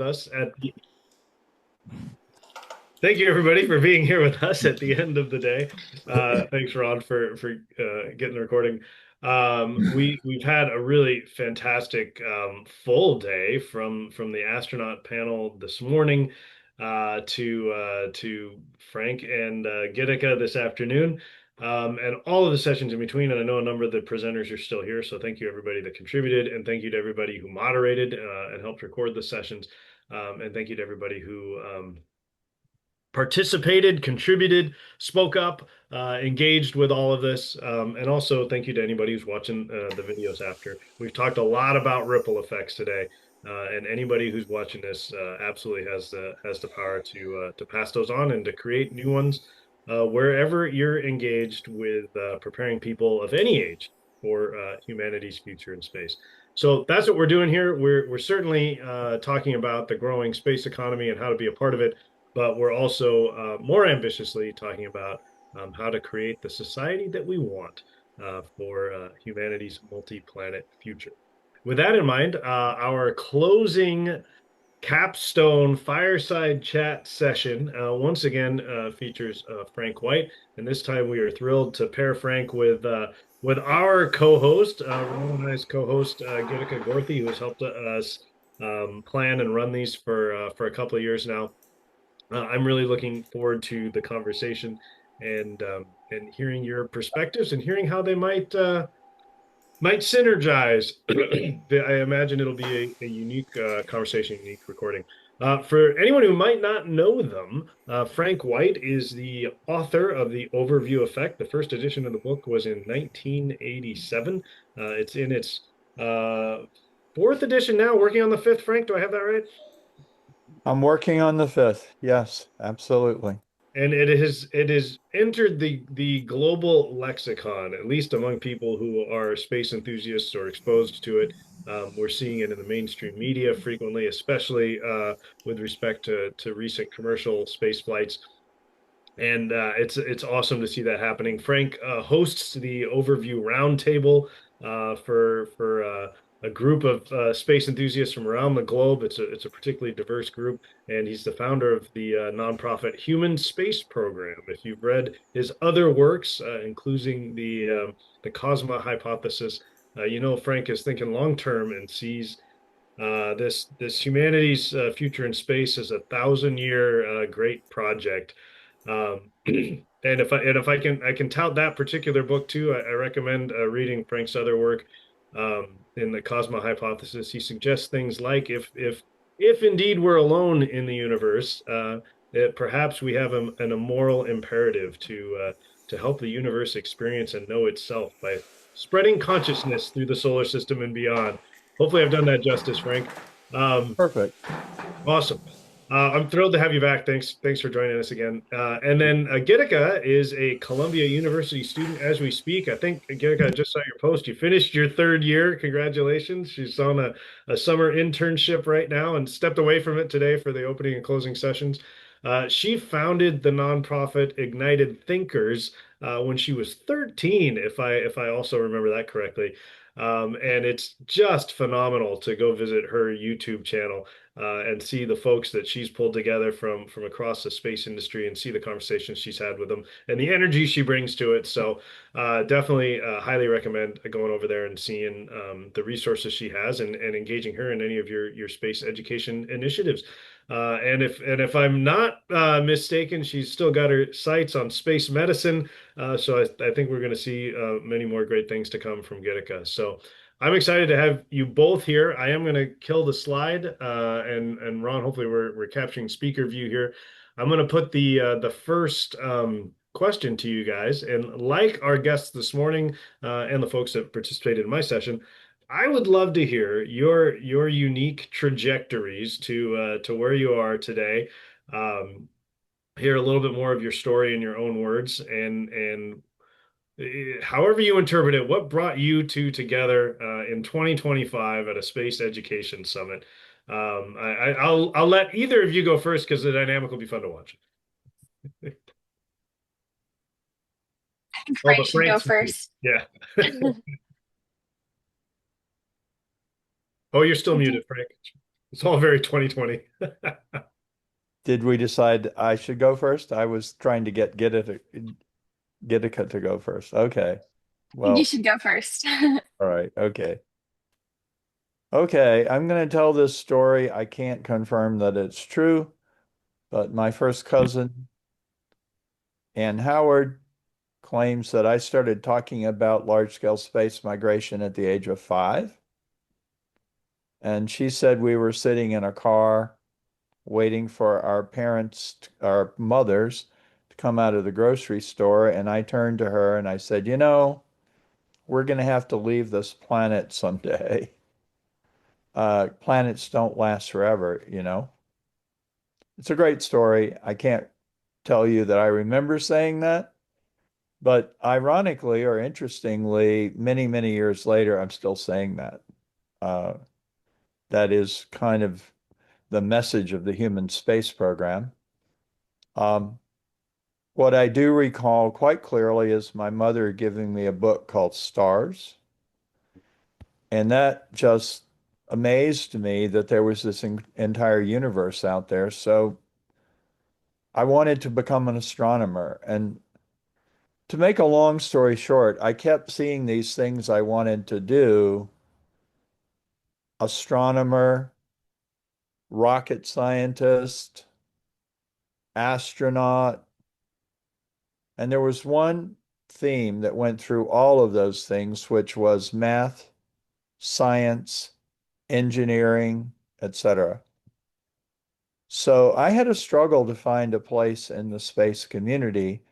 us at the Thank you everybody for being here with us at the end of the day. Thanks, Ron, for getting the recording. We've had a really fantastic full day from the astronaut panel this morning to Frank and Gitika this afternoon, and all of the sessions in between. And I know a number of the presenters are still here, so thank you everybody that contributed, and thank you to everybody who moderated and helped record the sessions, and thank you to everybody who participated, contributed, spoke up, engaged with all of this. And also thank you to anybody who's watching the videos after. We've talked a lot about ripple effects today. And anybody who's watching this absolutely has the power to pass those on and to create new ones wherever you're engaged with preparing people of any age for humanity's future in space. So that's what we're doing here. We're certainly talking about the growing space economy and how to be a part of it, but we're also more ambitiously talking about how to create the society that we want for humanity's multi-planet future. With that in mind, our closing capstone fireside chat session once again features Frank White, and this time we are thrilled to pair Frank with our co-host, Ron and I's co-host Gitika Gorthi, who has helped us plan and run these for a couple of years now. I'm really looking forward to the conversation and hearing your perspectives and hearing how they might synergize. I imagine it'll be a unique conversation, unique recording. For anyone who might not know them, Frank White is the author of the Overview Effect. The first edition of the book was in 1987. It's in its fourth edition now, working on the fifth. Frank, do I have that right? I'm working on the fifth. Yes, absolutely. And it has entered the global lexicon, at least among people who are space enthusiasts or exposed to it. We're seeing it in the mainstream media frequently, especially with respect to recent commercial space flights. And it's awesome to see that happening. Frank hosts the Overview Roundtable for a group of space enthusiasts from around the globe. It's a particularly diverse group, and he's the founder of the nonprofit Human Space Program. If you've read his other works, including the Cosma Hypothesis, you know Frank is thinking long term and sees this humanity's future in space as a thousand-year great project. And if I can tout that particular book too. I recommend reading Frank's other work in the Cosmo Hypothesis. He suggests things like if indeed we're alone in the universe, that perhaps we have an immoral imperative to help the universe experience and know itself by spreading consciousness through the solar system and beyond. Hopefully, I've done that justice, Frank. Um, Perfect. Awesome. I'm thrilled to have you back. Thanks for joining us again. And then Gitika is a Columbia University student as we speak. I think Gitika, I just saw your post. You finished your third year. Congratulations. She's on a summer internship right now and stepped away from it today for the opening and closing sessions. She founded the nonprofit Ignited Thinkers when she was 13, if I also remember that correctly. And it's just phenomenal to go visit her YouTube channel and see the folks that she's pulled together from across the space industry and see the conversations she's had with them and the energy she brings to it. So definitely highly recommend going over there and seeing the resources she has and engaging her in any of your space education initiatives. And if I'm not mistaken, she's still got her sights on space medicine. So I think we're going to see many more great things to come from Gitika. So I'm excited to have you both here. I am going to kill the slide, and Ron, hopefully we're capturing speaker view here. I'm going to put the first question to you guys, and like our guests this morning and the folks that participated in my session, I would love to hear your unique trajectories to where you are today. Hear a little bit more of your story in your own words, and however you interpret it, what brought you two together in 2025 at a space education summit? I'll let either of you go first because the dynamic will be fun to watch. Oh, but Frank can go Frank's muted. first. Yeah. Oh, you're still Okay. muted, Frank. It's all very 2020. Did we decide I should go first? I was trying to get Gitika to go first. Okay. I think you Well, should go first. all right. Okay. Okay. I'm going to tell this story. I can't confirm that it's true, but my first cousin, Ann Howard, claims that I started talking about large-scale space migration at the age of 5. And she said we were sitting in a car waiting for our parents, our mothers, to come out of the grocery store. And I turned to her and I said, we're going to have to leave this planet someday. Planets don't last forever. It's a great story. I can't tell you that I remember saying that, but ironically or interestingly, many, many years later, I'm still saying that. Uh, that is kind of the message of the human space program. Um, what I do recall quite clearly is my mother giving me a book called Stars. And that just amazed me that there was this entire universe out there. So I wanted to become an astronomer. And to make a long story short, I kept seeing these things I wanted to do: astronomer, rocket scientist, astronaut. And there was one theme that went through all of those things, which was math, science, engineering, etc. So I had a struggle to find a place in the space community,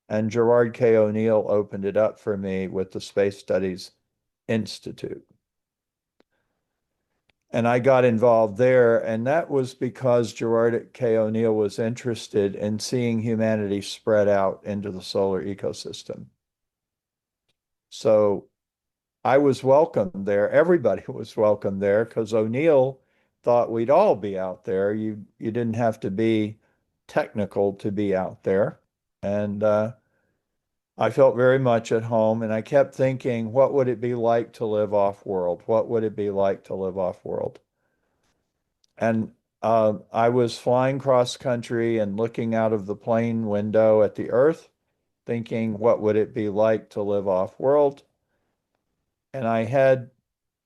and Gerard K. O'Neill opened it up for me with the Space Studies Institute. And I got involved there, and that was because Gerard K. O'Neill was interested in seeing humanity spread out into the solar ecosystem. So I was welcome there. Everybody was welcome there because O'Neill thought we'd all be out there. You didn't have to be technical to be out there. And I felt very much at home. And I kept thinking, what would it be like to live off world? What would it be like to live off world? And I was flying cross country and looking out of the plane window at the Earth, thinking, what would it be like to live off world? And I had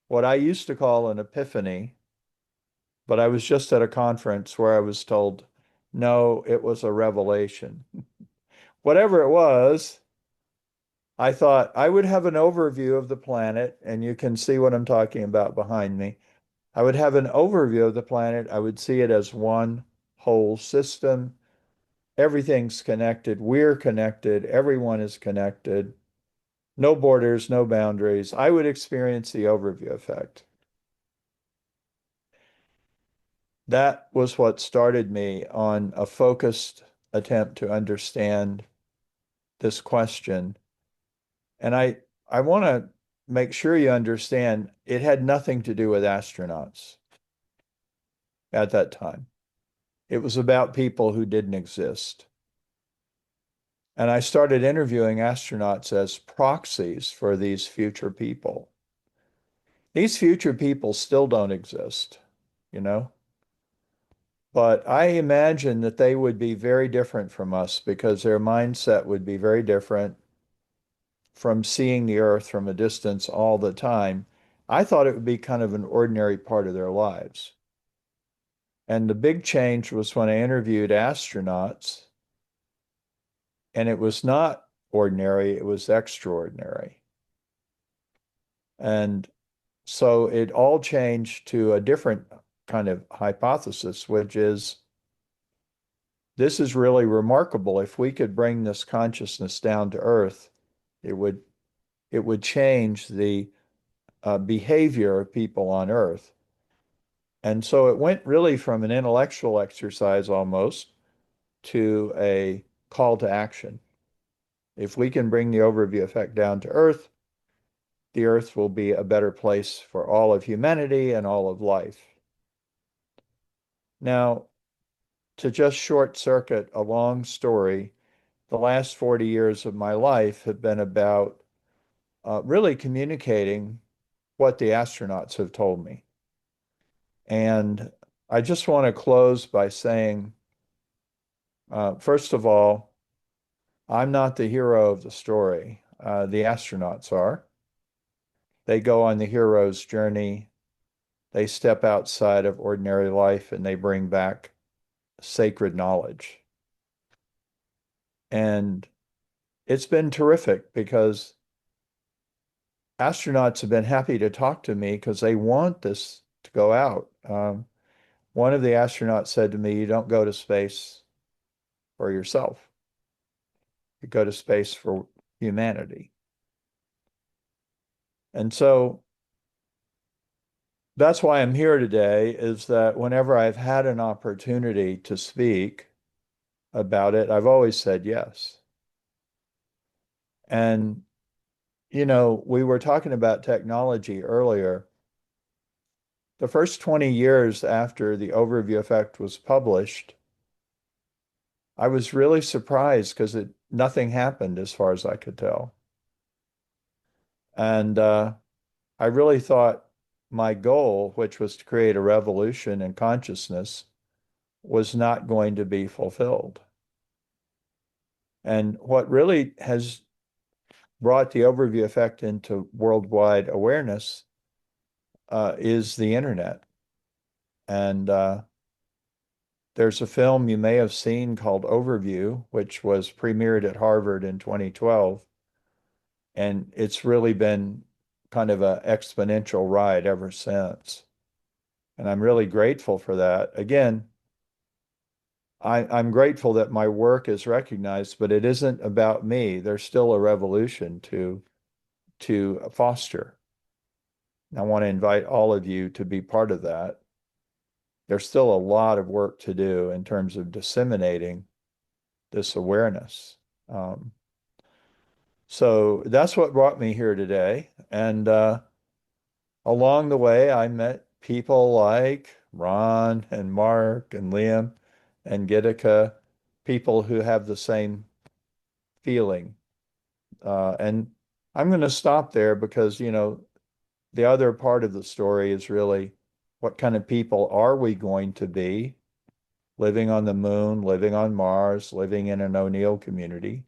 what I used to call an epiphany, but I was just at a conference where I was told, no, it was a revelation. Whatever it was, I thought I would have an overview of the planet, and you can see what I'm talking about behind me. I would have an overview of the planet. I would see it as one whole system. Everything's connected. We're connected. Everyone is connected. No borders, no boundaries. I would experience the overview effect. That was what started me on a focused attempt to understand this question. And I want to make sure you understand it had nothing to do with astronauts at that time. It was about people who didn't exist. And I started interviewing astronauts as proxies for these future people. These future people still don't exist, you know? But I imagine that they would be very different from us because their mindset would be very different from seeing the Earth from a distance all the time. I thought it would be kind of an ordinary part of their lives. And the big change was when I interviewed astronauts, and it was not ordinary, it was extraordinary. And so it all changed to a different kind of hypothesis, which is this is really remarkable. If we could bring this consciousness down to earth, it would it would change the behavior of people on earth. And so it went really from an intellectual exercise almost to a call to action. If we can bring the overview effect down to earth, the earth will be a better place for all of humanity and all of life. Now, to just short circuit a long story, the last 40 years of my life have been about really communicating what the astronauts have told me. And I just want to close by saying, first of all, I'm not the hero of the story. The astronauts are. They go on the hero's journey. They step outside of ordinary life and they bring back sacred knowledge. And it's been terrific because astronauts have been happy to talk to me because they want this to go out. One of the astronauts said to me, "You don't go to space for yourself. You go to space for humanity." And so that's why I'm here today, is that whenever I've had an opportunity to speak about it, I've always said yes. And, we were talking about technology earlier. The first 20 years after the overview effect was published, I was really surprised because nothing happened as far as I could tell. And I really thought my goal, which was to create a revolution in consciousness, was not going to be fulfilled. And what really has brought the overview effect into worldwide awareness is the internet. And there's a film you may have seen called Overview, which was premiered at Harvard in 2012. And it's really been kind of an exponential ride ever since. And I'm really grateful for that. Again, I'm grateful that my work is recognized, but it isn't about me. There's still a revolution to foster. I want to invite all of you to be part of that. There's still a lot of work to do in terms of disseminating this awareness. Um, so that's what brought me here today. And along the way, I met people like Ron and Mark and Liam and Gitika, people who have the same feeling. And I'm going to stop there because, the other part of the story is really what kind of people are we going to be living on the moon, living on Mars, living in an O'Neill community?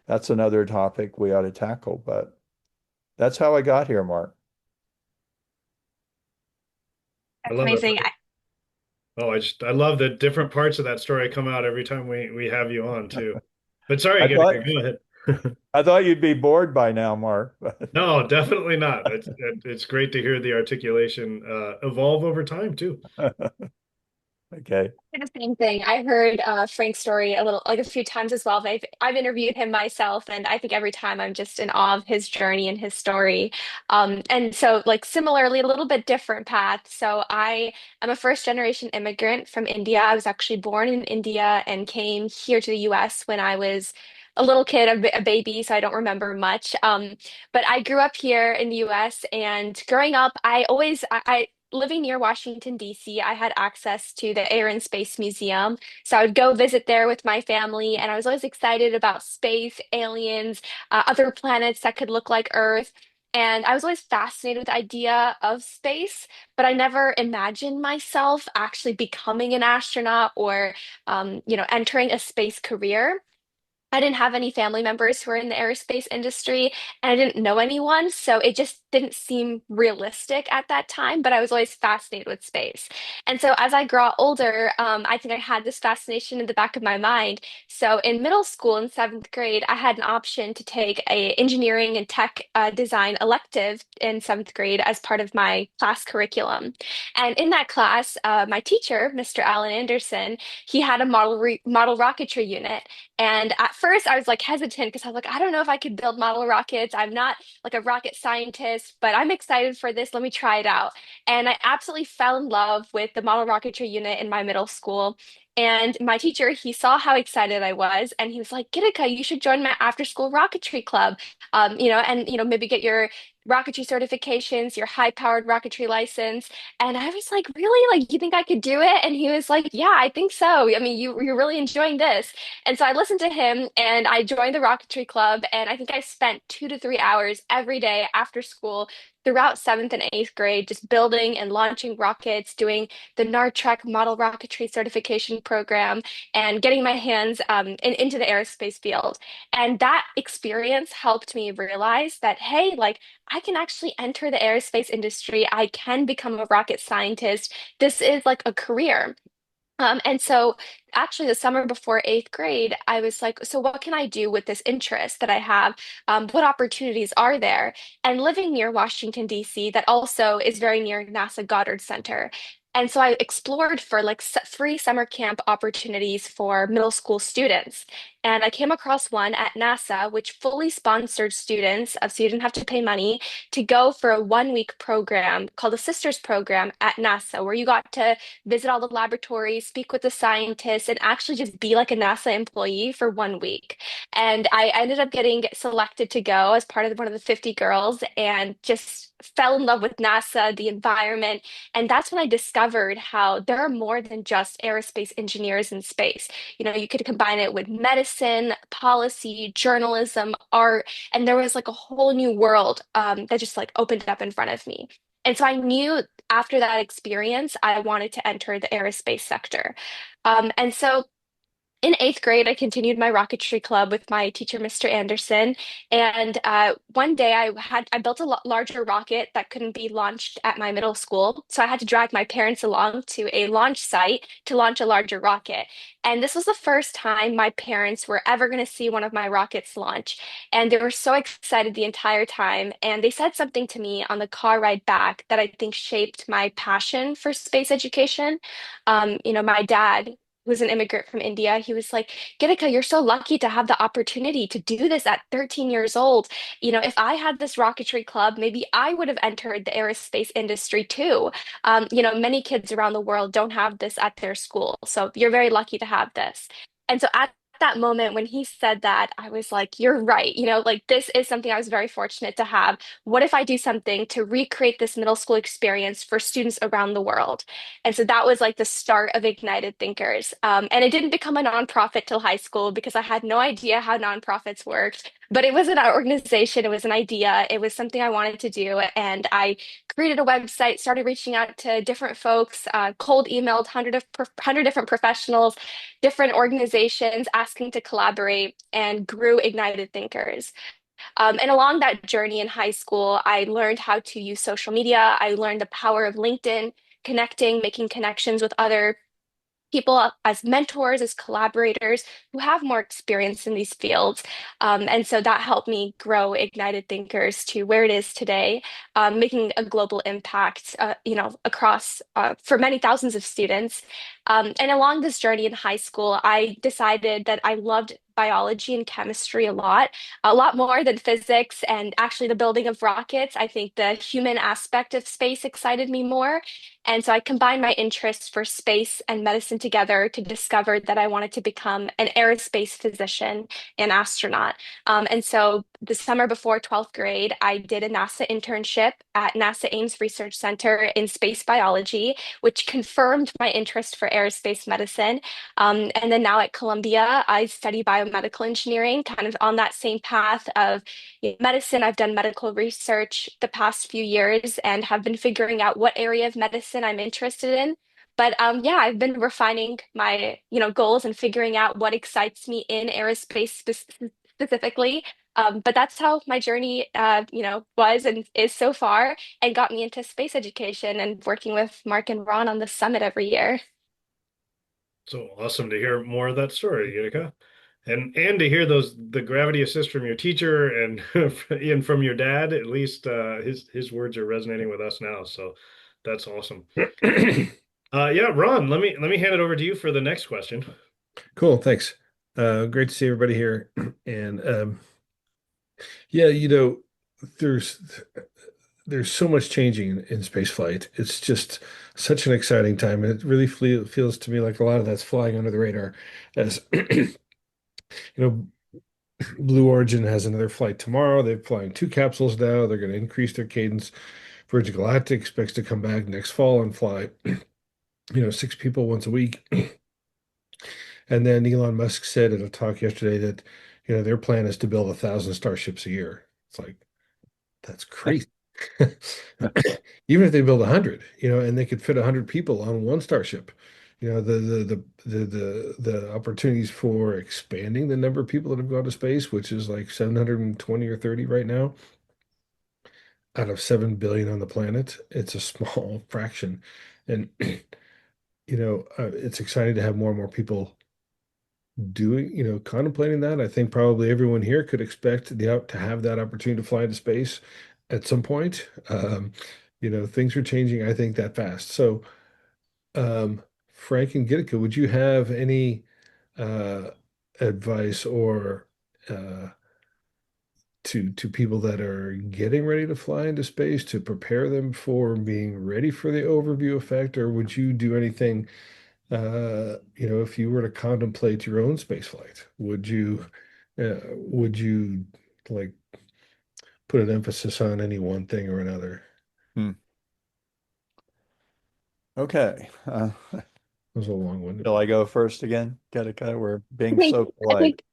That's another topic we ought to tackle, but that's how I got here, Mark. I That's love it. amazing. Oh, I love the different parts of that story come out every time we have you on too. But sorry, I Gitika, thought go ahead. I thought you'd be bored by now, Mark. No, definitely not. It's great to hear the articulation evolve over time too. Okay. The same thing. I heard Frank's story a little, like a few times as well. I've interviewed him myself, and I think every time I'm just in awe of his journey and his story. And so, like similarly, a little bit different path. So I am a first generation immigrant from India. I was actually born in India and came here to the U.S. when I was a little kid, a baby, so I don't remember much. But I grew up here in the U.S. and growing up, I living near Washington, D.C., I had access to the Air and Space Museum. So I would go visit there with my family, and I was always excited about space, aliens, other planets that could look like Earth. And I was always fascinated with the idea of space, but I never imagined myself actually becoming an astronaut or, entering a space career. I didn't have any family members who were in the aerospace industry, and I didn't know anyone, so it just didn't seem realistic at that time. But I was always fascinated with space. And so as I got older, I think I had this fascination in the back of my mind. So in middle school, in seventh grade, I had an option to take a engineering and tech design elective in seventh grade as part of my class curriculum. And in that class, my teacher, Mr. Alan Anderson, he had a model rocketry unit. And at first, I was like hesitant because I was like, I don't know if I could build model rockets. I'm not like a rocket scientist, but I'm excited for this. Let me try it out. And I absolutely fell in love with the model rocketry unit in my middle school. And my teacher, he saw how excited I was, and he was like, Gitika, you should join my after school rocketry club. Maybe get your rocketry certifications, your high powered rocketry license. And I was like, really? Like, you think I could do it? And he was like, yeah, I think so. I mean, you're really enjoying this. And so I listened to him and I joined the rocketry club. And I think I spent 2 to 3 hours every day after school throughout seventh and eighth grade, just building and launching rockets, doing the NARTREC model rocketry certification program, and getting my hands into the aerospace field. And that experience helped me realize that, hey, like I can actually enter the aerospace industry. I can become a rocket scientist. This is like a career. And so, actually, the summer before eighth grade, I was like, so what can I do with this interest that I have? What opportunities are there? And living near Washington, D.C., that also is very near NASA Goddard Center. And so I explored for like free summer camp opportunities for middle school students. And I came across one at NASA, which fully sponsored students, so you didn't have to pay money, to go for a 1 week program called a Sisters Program at NASA, where you got to visit all the laboratories, speak with the scientists, and actually just be like a NASA employee for 1 week. And I ended up getting selected to go as part of one of the 50 girls and just fell in love with NASA, the environment. And that's when I discovered how there are more than just aerospace engineers in space. You know, you could combine it with medicine, policy, journalism, art, and there was like a whole new world that just like opened up in front of me. And so I knew after that experience, I wanted to enter the aerospace sector. And so in eighth grade, I continued my rocketry club with my teacher, Mr. Anderson. And one day I built a larger rocket that couldn't be launched at my middle school. So I had to drag my parents along to a launch site to launch a larger rocket. And this was the first time my parents were ever going to see one of my rockets launch. And they were so excited the entire time. And they said something to me on the car ride back that I think shaped my passion for space education. My dad was an immigrant from India. He was like, Gitika, you're so lucky to have the opportunity to do this at 13 years old. You know, if I had this rocketry club, maybe I would have entered the aerospace industry too. Many kids around the world don't have this at their school. So you're very lucky to have this. And so at that moment when he said that, I was like, you're right. You know, like this is something I was very fortunate to have. What if I do something to recreate this middle school experience for students around the world? And so that was like the start of Ignited Thinkers. And it didn't become a nonprofit till high school because I had no idea how nonprofits worked. But it was an organization, it was an idea, it was something I wanted to do. And I created a website, started reaching out to different folks, cold emailed 100 different professionals, different organizations asking to collaborate, and grew Ignited Thinkers. And along that journey in high school, I learned how to use social media. I learned the power of LinkedIn, connecting, making connections with other people as mentors, as collaborators who have more experience in these fields. And so that helped me grow Ignited Thinkers to where it is today, making a global impact, across for many thousands of students. And along this journey in high school, I decided that I loved biology and chemistry a lot more than physics and actually the building of rockets. I think the human aspect of space excited me more. And so I combined my interests for space and medicine together to discover that I wanted to become an aerospace physician and astronaut. And so the summer before 12th grade, I did a NASA internship at NASA Ames Research Center in space biology, which confirmed my interest for aerospace medicine. And then now at Columbia, I study biomedical engineering, kind of on that same path of medicine. I've done medical research the past few years and have been figuring out what area of medicine I'm interested in. But yeah, I've been refining my, goals and figuring out what excites me in aerospace specifically. But that's how my journey, was and is so far, and got me into space education and working with Mark and Ron on the summit every year. So awesome to hear more of that story, Utica. And to hear the gravity assist from your teacher and and from your dad. At least his words are resonating with us now. So that's awesome. Yeah, Ron, let me hand it over to you for the next question. Cool, thanks. Great to see everybody here. And yeah, there's there's so much changing in space flight. It's just such an exciting time. And it really feels to me like a lot of that's flying under the radar. As know, Blue Origin has another flight tomorrow. They're flying two capsules now. They're going to increase their cadence. Virgin Galactic expects to come back next fall and fly, six people once a week. And then Elon Musk said in a talk yesterday that, their plan is to build 1,000 starships a year. It's like, that's crazy. Even if they build 100, and they could fit 100 people on one starship, the opportunities for expanding the number of people that have gone to space, which is like 720 or 30 right now, out of 7 billion on the planet, it's a small fraction. And it's exciting to have more and more people doing, contemplating that. I think probably everyone here could expect to have that opportunity to fly into space at some point. Things are changing, I think, that fast. So, Frank and Gitika, would you have any uh, advice or to people that are getting ready to fly into space to prepare them for being ready for the overview effect, or would you do anything? If you were to contemplate your own space flight, would you like put an emphasis on any one thing or another? Hmm. Okay. That was a long-winded Shall one. I go first again, Gitika? We're I being think so I polite. think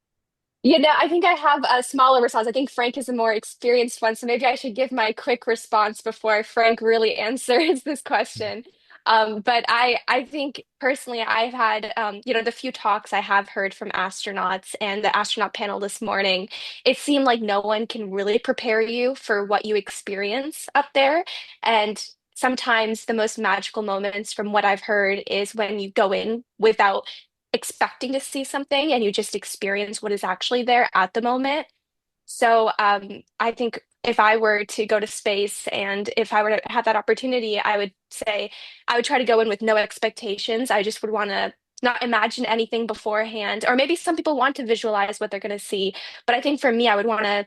I think I have a smaller response. I think Frank is a more experienced one, so maybe I should give my quick response before Frank really answers this question. But I think personally, I've had, the few talks I have heard from astronauts and the astronaut panel this morning, it seemed like no one can really prepare you for what you experience up there. And sometimes the most magical moments from what I've heard is when you go in without expecting to see something and you just experience what is actually there at the moment. So I think if I were to go to space and if I were to have that opportunity, I would say I would try to go in with no expectations. I just would want to not imagine anything beforehand. Or maybe some people want to visualize what they're going to see. But I think for me, I would want to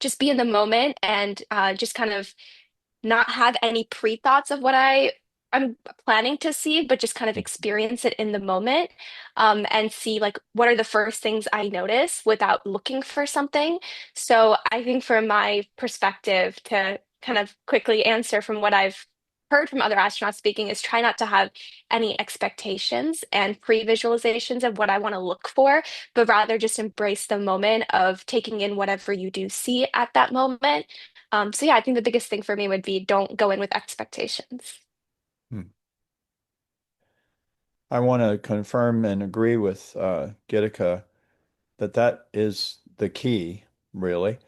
just be in the moment and just kind of not have any pre-thoughts of what I'm planning to see, but just kind of experience it in the moment, and see like what are the first things I notice without looking for something. So I think from my perspective, to kind of quickly answer from what I've heard from other astronauts speaking, is try not to have any expectations and pre-visualizations of what I want to look for, but rather just embrace the moment of taking in whatever you do see at that moment. So yeah, I think the biggest thing for me would be don't go in with expectations. Hmm. I want to confirm and agree with Gitika that that is the key, really.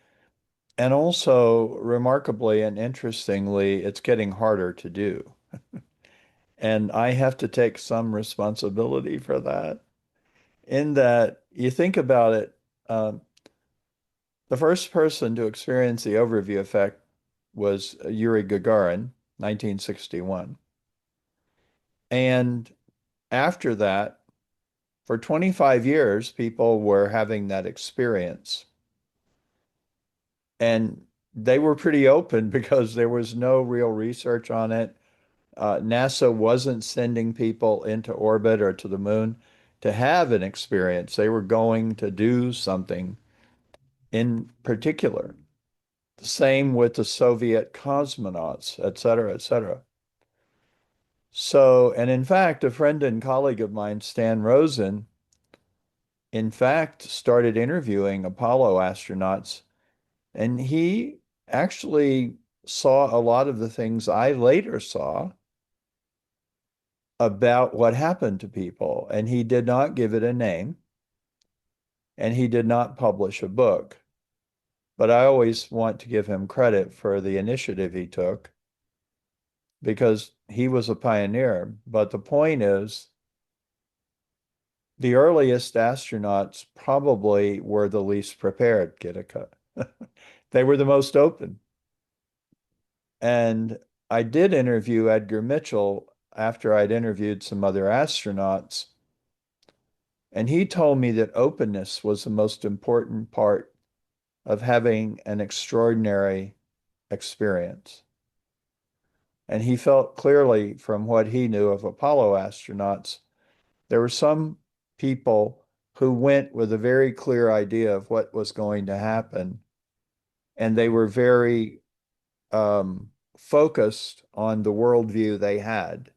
And also, remarkably and interestingly, it's getting harder to do. And I have to take some responsibility for that. In that, you think about it, the first person to experience the overview effect was Yuri Gagarin, 1961. And after that, for 25 years, people were having that experience. And they were pretty open because there was no real research on it. NASA wasn't sending people into orbit or to the moon to have an experience. They were going to do something in particular. The same with the Soviet cosmonauts, et cetera, et cetera. So, and in fact, a friend and colleague of mine, Stan Rosen, in fact, started interviewing Apollo astronauts, and he actually saw a lot of the things I later saw about what happened to people. And he did not give it a name, and he did not publish a book. But I always want to give him credit for the initiative he took because he was a pioneer. But the point is, the earliest astronauts probably were the least prepared, Gitika. They were the most open. And I did interview Edgar Mitchell after I'd interviewed some other astronauts. And he told me that openness was the most important part of having an extraordinary experience. And he felt clearly from what he knew of Apollo astronauts, there were some people who went with a very clear idea of what was going to happen. And they were very focused on the worldview they had.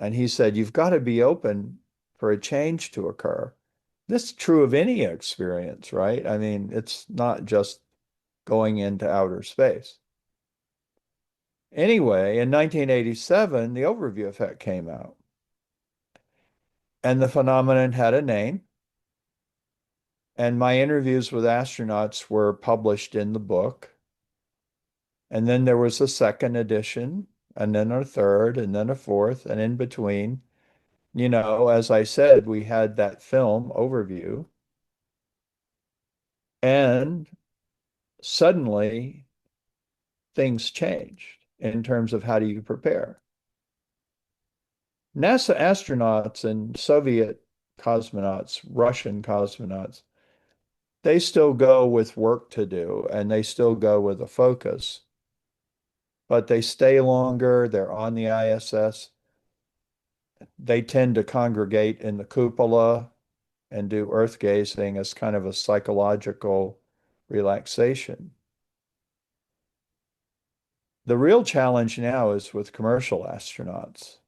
And he said, you've got to be open for a change to occur. This is true of any experience, right? I mean, it's not just going into outer space. Anyway, in 1987, the overview effect came out, and the phenomenon had a name. And my interviews with astronauts were published in the book. And then there was a second edition, and then a third, and then a fourth, and in between, as I said, we had that film overview. And suddenly things changed in terms of how do you prepare. NASA astronauts and Soviet cosmonauts, Russian cosmonauts, they still go with work to do and they still go with a focus, but they stay longer. They're on the ISS. They tend to congregate in the cupola and do earth gazing as kind of a psychological relaxation. The real challenge now is with commercial astronauts.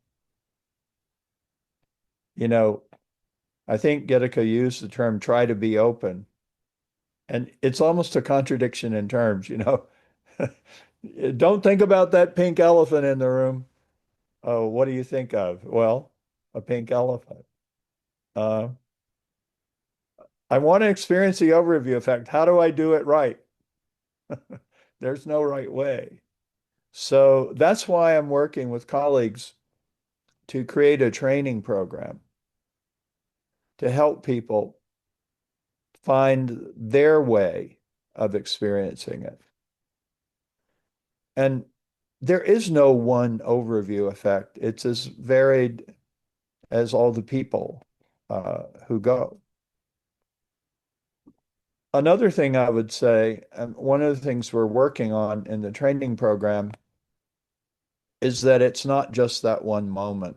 You know, I think Gitika used the term try to be open, and it's almost a contradiction in terms. Don't think about that pink elephant in the room. Oh, what do you think of? Well, a pink elephant. Uh, I want to experience the overview effect. How do I do it right? There's no right way. So that's why I'm working with colleagues to create a training program to help people find their way of experiencing it. And there is no one overview effect. It's as varied as all the people who go. Another thing I would say, one of the things we're working on in the training program is that it's not just that one moment.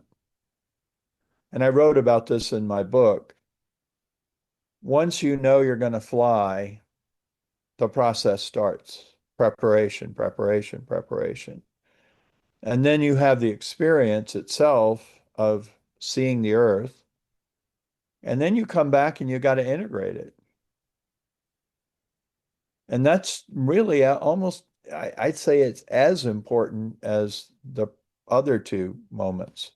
And I wrote about this in my book. Once you know you're going to fly, the process starts. Preparation, preparation, preparation. And then you have the experience itself of seeing the Earth. And then you come back and you got to integrate it. And that's really almost, I'd say it's as important as the other two moments.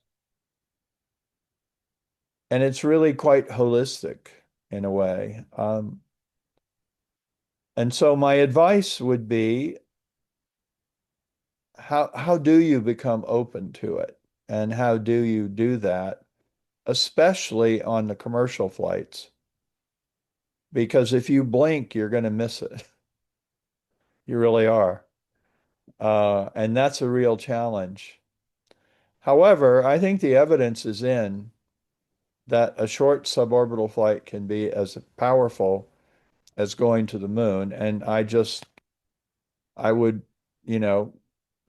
And it's really quite holistic in a way. And so my advice would be, how do you become open to it? And how do you do that, especially on the commercial flights? Because if you blink, you're going to miss it. You really are. And that's a real challenge. However, I think the evidence is in that a short suborbital flight can be as powerful as going to the moon. And I would, you know,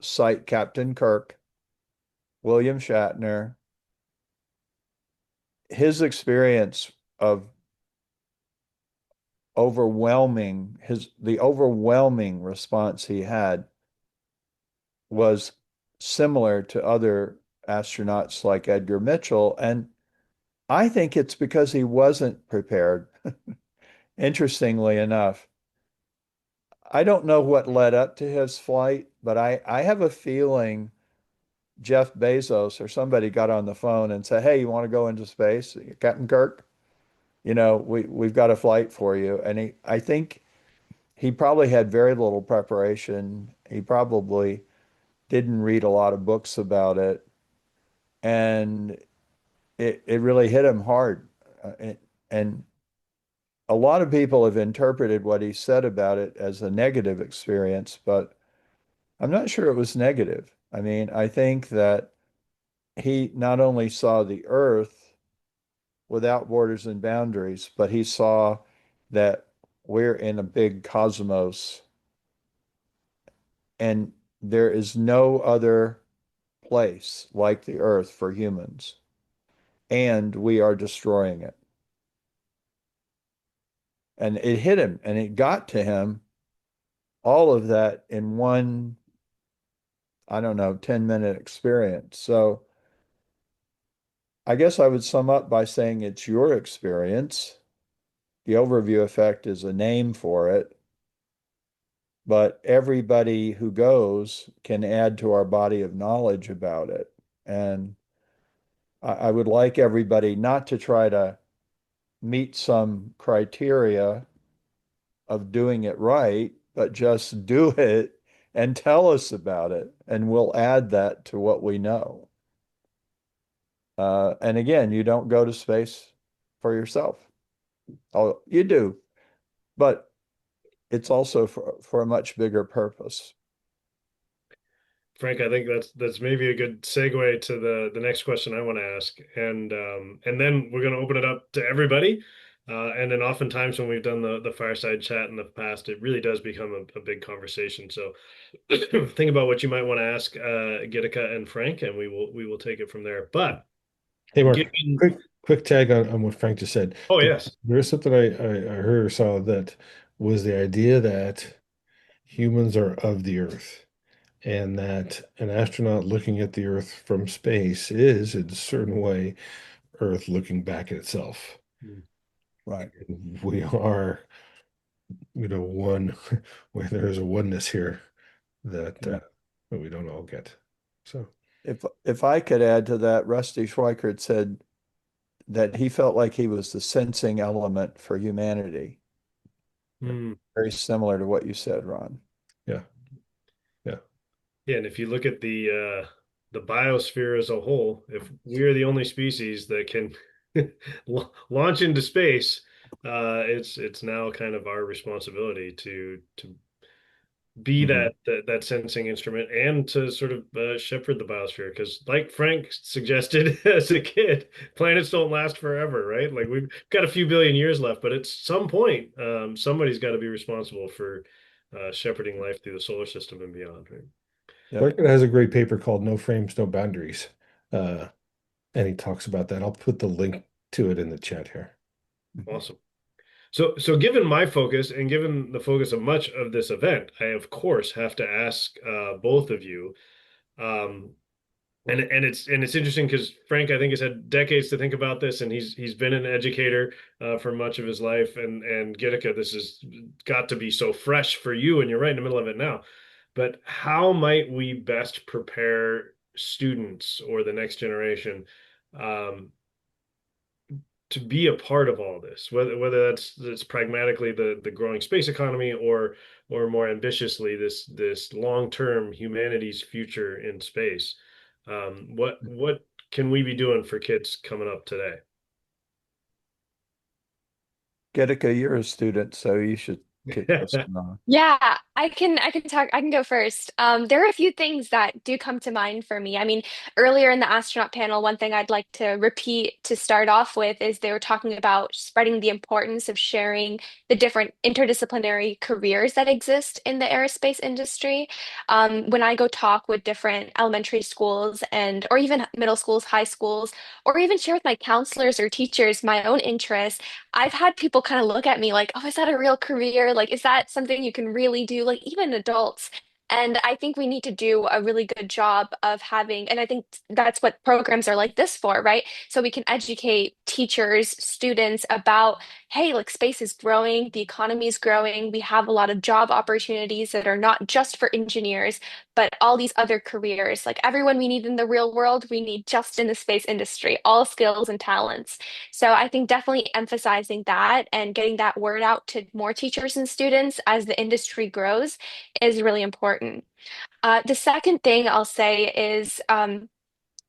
cite Captain Kirk, William Shatner, his experience of the overwhelming response he had was similar to other astronauts like Edgar Mitchell. And I think it's because he wasn't prepared. Interestingly enough, I don't know what led up to his flight, but I have a feeling Jeff Bezos or somebody got on the phone and said, "Hey, you want to go into space, Captain Kirk? We've got a flight for you." And I think he probably had very little preparation. He probably didn't read a lot of books about it, and it really hit him hard. And a lot of people have interpreted what he said about it as a negative experience, but I'm not sure it was negative. I mean, I think that he not only saw the Earth without borders and boundaries, but he saw that we're in a big cosmos and there is no other place like the Earth for humans, and we are destroying it. And it hit him and it got to him, all of that in one, I don't know, 10-minute experience. So I guess I would sum up by saying it's your experience. The overview effect is a name for it. but everybody who goes can add to our body of knowledge about it. And I would like everybody not to try to meet some criteria of doing it right, but just do it and tell us about it, and we'll add that to what we know. And again, you don't go to space for yourself. Oh, you do, but it's also for a much bigger purpose. Frank, I think that's maybe a good segue to the next question I want to ask, and then we're going to open it up to everybody. And then oftentimes when we've done the fireside chat in the past, it really does become a big conversation. So think about what you might want to ask Gitika and Frank, and we will take it from there. But Hey, Mark, given, quick tag on what Frank just said. oh yes, There is something I heard or saw that was the idea that humans are of the Earth, and that an astronaut looking at the Earth from space is, in a certain way, Earth looking back at itself. Right. We are, one where there is a oneness here that Yeah. that we don't all get. So, If I could add to that, Rusty Schweikert said that he felt like he was the sensing element for humanity. Hmm. Very similar to what you said, Ron. yeah, yeah. Yeah, and if you look at the biosphere as a whole, if we're the only species that can launch into space, it's now kind of our responsibility to be Mhm. that sensing instrument and to sort of shepherd the biosphere. Because, like Frank suggested as a kid, planets don't last forever, right? Like we've got a few billion years left, but at some point, somebody's got to be responsible for shepherding life through the solar system and beyond, right? Yep. Wagner has a great paper called "No Frames, No Boundaries," uh, and he talks about that. I'll put the link to it in the chat here. Awesome. So given my focus and given the focus of much of this event, I of course have to ask both of you. Um, and it's interesting because Frank, I think, has had decades to think about this, and he's been an educator for much of his life. And Gitika, this has got to be so fresh for you, and you're right in the middle of it now. But how might we best prepare students or the next generation um, to be a part of all this, whether that's pragmatically the growing space economy or more ambitiously this long-term humanity's future in space. What can we be doing for kids coming up today? Gitika, you're a student, so you should kick this one off. Yeah, I can go first. There are a few things that do come to mind for me. I mean, earlier in the astronaut panel, one thing I'd like to repeat to start off with is they were talking about spreading the importance of sharing the different interdisciplinary careers that exist in the aerospace industry. When I go talk with different elementary schools and or even middle schools, high schools, or even share with my counselors or teachers my own interests, I've had people kind of look at me like, oh, is that a real career? Like, is that something you can really do? Like, even adults. And I think we need to do a really good job of having, and I think that's what programs are like this for, right? So we can educate teachers, students about, hey, like space is growing, the economy is growing. We have a lot of job opportunities that are not just for engineers, but all these other careers. Like everyone we need in the real world, we need just in the space industry, all skills and talents. So I think definitely emphasizing that and getting that word out to more teachers and students as the industry grows is really important. The second thing I'll say is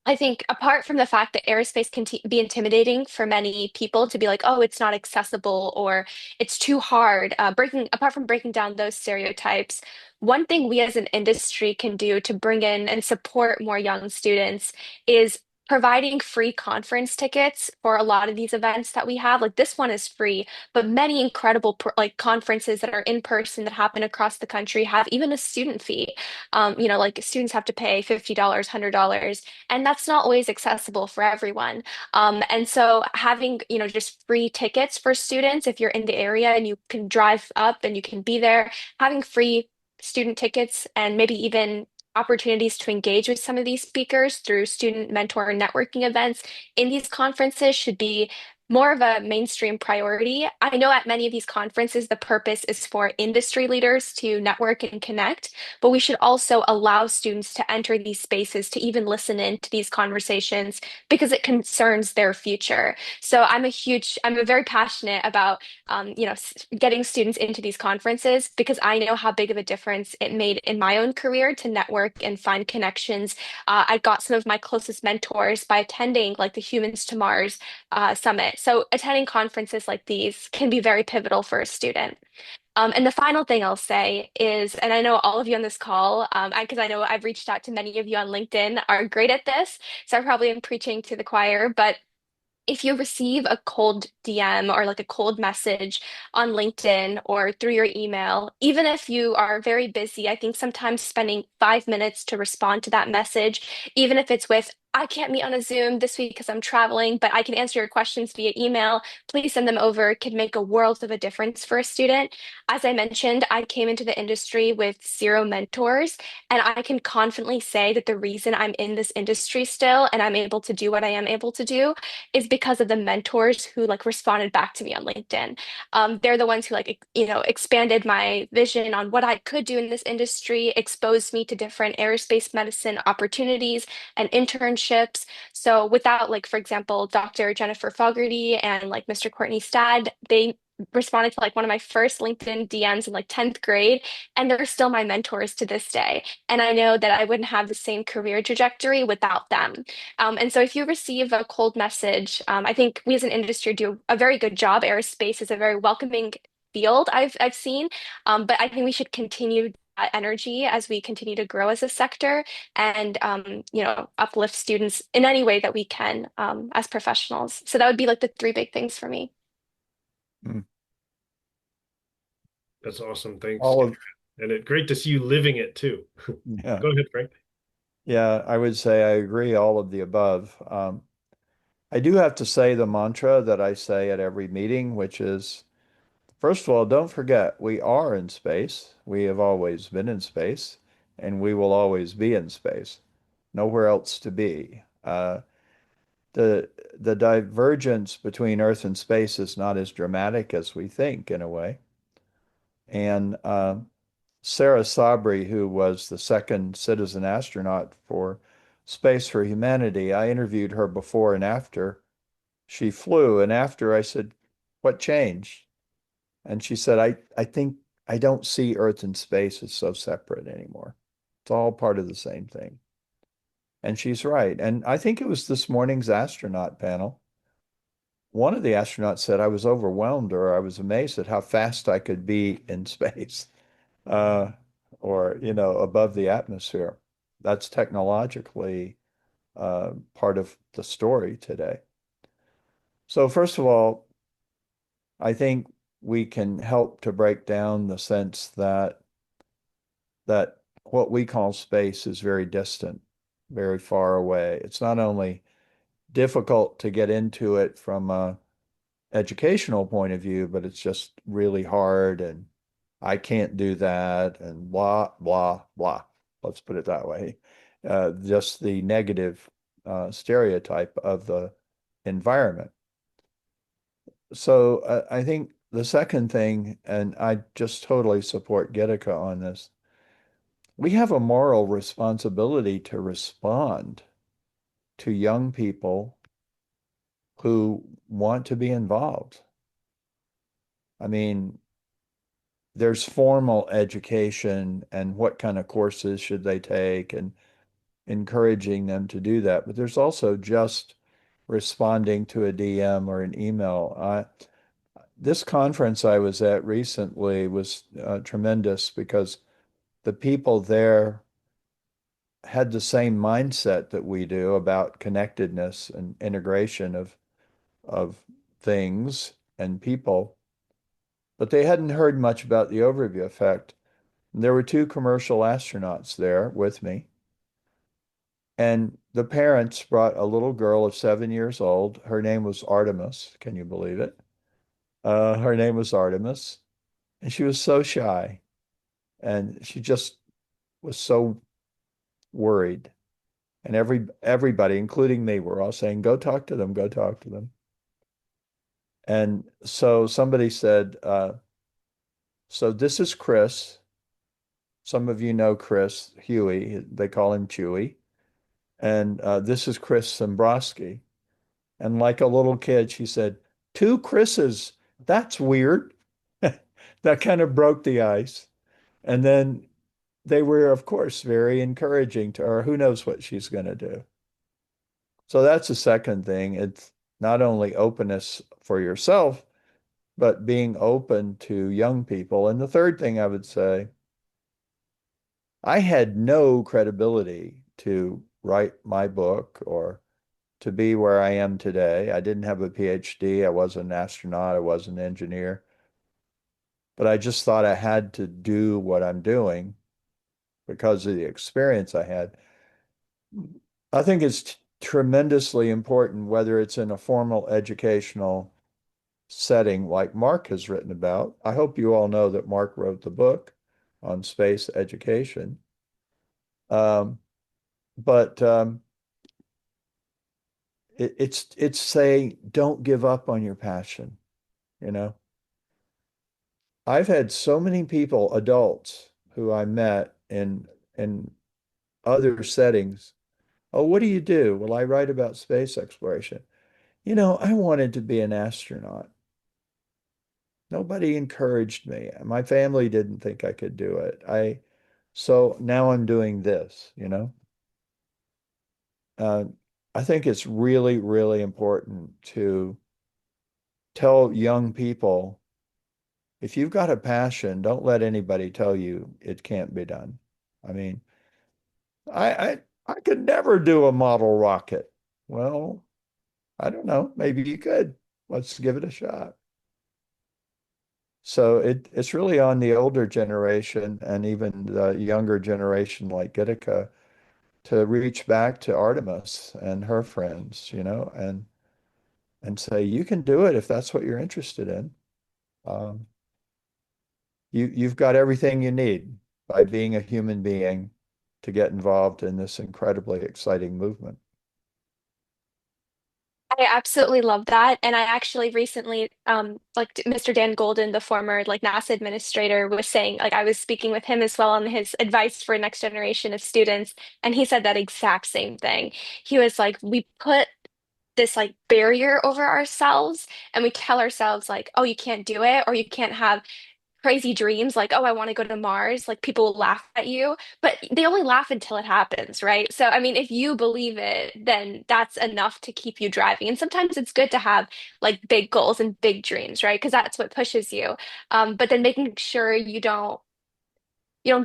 I think apart from the fact that aerospace can be intimidating for many people to be like, oh, it's not accessible or it's too hard, apart from breaking down those stereotypes, one thing we as an industry can do to bring in and support more young students is providing free conference tickets for a lot of these events that we have. Like this one is free, but many incredible like conferences that are in person that happen across the country have even a student fee. Like students have to pay $50, $100, and that's not always accessible for everyone. And so having, just free tickets for students, if you're in the area and you can drive up and you can be there, having free student tickets and maybe even opportunities to engage with some of these speakers through student mentor and networking events in these conferences should be more of a mainstream priority. I know at many of these conferences, the purpose is for industry leaders to network and connect, but we should also allow students to enter these spaces to even listen in to these conversations because it concerns their future. So I'm a very passionate about, getting students into these conferences because I know how big of a difference it made in my own career to network and find connections. I got some of my closest mentors by attending like the Humans to Mars summit. So attending conferences like these can be very pivotal for a student. And the final thing I'll say is, and I know all of you on this call, because I know I've reached out to many of you on LinkedIn, are great at this. So I probably am preaching to the choir, but if you receive a cold DM or like a cold message on LinkedIn or through your email, even if you are very busy, I think sometimes spending 5 minutes to respond to that message, even if it's with, I can't meet on a Zoom this week because I'm traveling, but I can answer your questions via email. Please send them over. It could make a world of a difference for a student. As I mentioned, I came into the industry with zero mentors, and I can confidently say that the reason I'm in this industry still and I'm able to do what I am able to do is because of the mentors who like responded back to me on LinkedIn. They're the ones who expanded my vision on what I could do in this industry, exposed me to different aerospace medicine opportunities and internships. So without like, for example, Dr. Jennifer Fogarty and like Mr. Courtney Stad, they responded to like one of my first LinkedIn DMs in like 10th grade, and they're still my mentors to this day. And I know that I wouldn't have the same career trajectory without them. And so if you receive a cold message, I think we as an industry do a very good job. Aerospace is a very welcoming field I've seen. But I think we should continue that energy as we continue to grow as a sector and uplift students in any way that we can as professionals. So that would be like the three big things for me. Mm. That's awesome. Thanks. All of, And great to see you living it too. yeah, Go ahead, Frank. yeah, I would say I agree, all of the above. I do have to say the mantra that I say at every meeting, which is, first of all, don't forget we are in space. We have always been in space, and we will always be in space. Nowhere else to be. The divergence between Earth and space is not as dramatic as we think, in a way. And Sarah Sabri, who was the second citizen astronaut for Space for Humanity, I interviewed her before and after she flew. And after I said, what changed? And she said, I think I don't see Earth and space as so separate anymore. It's all part of the same thing. And she's right. And I think it was this morning's astronaut panel. One of the astronauts said I was overwhelmed or I was amazed at how fast I could be in space, uh, or, above the atmosphere. That's technologically part of the story today. So first of all, I think we can help to break down the sense that what we call space is very distant, very far away. It's not only difficult to get into it from a educational point of view, but it's just really hard and I can't do that and blah, blah, blah. Let's put it that way. Just the negative stereotype of the environment. So I think the second thing, and I just totally support Gitika on this, we have a moral responsibility to respond to young people who want to be involved. I mean, there's formal education and what kind of courses should they take and encouraging them to do that. But there's also just responding to a DM or an email. This conference I was at recently was tremendous because the people there had the same mindset that we do about connectedness and integration of things and people, but they hadn't heard much about the overview effect. There were two commercial astronauts there with me, and the parents brought a little girl of 7 years old. Her name was Artemis. Can you believe it? Her name was Artemis, and she was so shy, and she just was so worried. And everybody, including me, were all saying, "Go talk to them, go talk to them." And so somebody said, so this is Chris. Some of you know Chris Huey. They call him Chewy. And this is Chris Sambrowski. And like a little kid, she said, two Chris's. That's weird. That kind of broke the ice. And then they were, of course, very encouraging to her. Who knows what she's going to do? So that's the second thing. It's not only openness for yourself, but being open to young people. And the third thing I would say, I had no credibility to write my book or to be where I am today. I didn't have a PhD. I wasn't an astronaut. I wasn't an engineer. But I just thought I had to do what I'm doing because of the experience I had. I think it's tremendously important, whether it's in a formal educational setting like Mark has written about. I hope you all know that Mark wrote the book on space education. Um, but it's saying don't give up on your passion, you know. I've had so many people, adults who I met in other settings. Oh, what do you do? Well, I write about space exploration. You know, I wanted to be an astronaut. Nobody encouraged me. My family didn't think I could do it. So now I'm doing this, you know. Uh, I think it's really, really important to tell young people, if you've got a passion, don't let anybody tell you it can't be done. I mean, I could never do a model rocket. Well, I don't know. Maybe you could. Let's give it a shot. So it's really on the older generation and even the younger generation like Gitika to reach back to Artemis and her friends, you know, and say, you can do it if that's what you're interested in. Um, you've got everything you need by being a human being to get involved in this incredibly exciting movement. I absolutely love that. And I actually recently, like Mr. Dan Golden, the former like NASA administrator, was saying, like I was speaking with him as well on his advice for next generation of students, and he said that exact same thing. He was like, we put this like barrier over ourselves and we tell ourselves like, oh, you can't do it, or you can't have crazy dreams like, oh, I want to go to Mars, like people will laugh at you, but they only laugh until it happens, right? So, I mean, if you believe it, then that's enough to keep you driving. And sometimes it's good to have like big goals and big dreams, right? Because that's what pushes you. But then making sure you don't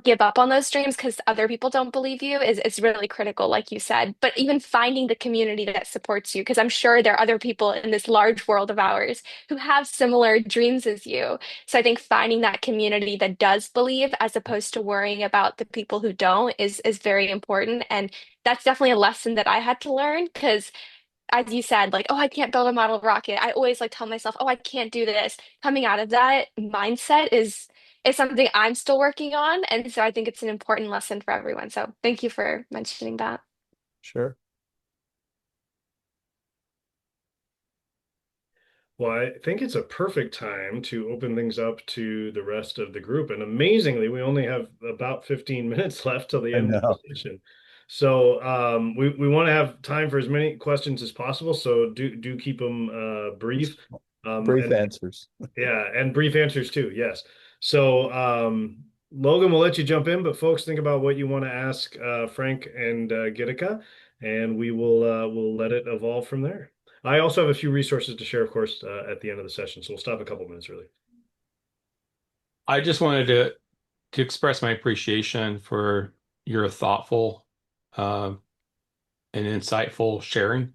give up on those dreams because other people don't believe you is really critical, like you said. But even finding the community that supports you, because I'm sure there are other people in this large world of ours who have similar dreams as you. So I think finding that community that does believe, as opposed to worrying about the people who don't, is very important. And that's definitely a lesson that I had to learn because as you said, like, oh, I can't build a model rocket. I always like tell myself, oh, I can't do this. Coming out of that mindset is something I'm still working on. And so I think it's an important lesson for everyone. So thank you for mentioning that. Sure. Well, I think it's a perfect time to open things up to the rest of the group. And amazingly, we only have about 15 minutes left till the I end of the know. session. So we want to have time for as many questions as possible. So do keep them brief. Brief And answers. yeah, and brief answers too. Yes. So Logan, we'll let you jump in, but folks, think about what you want to ask Frank and Gitika, and we'll let it evolve from there. I also have a few resources to share, of course, at the end of the session, so we'll stop a couple minutes early. I just wanted to express my appreciation for your thoughtful uh, and insightful sharing.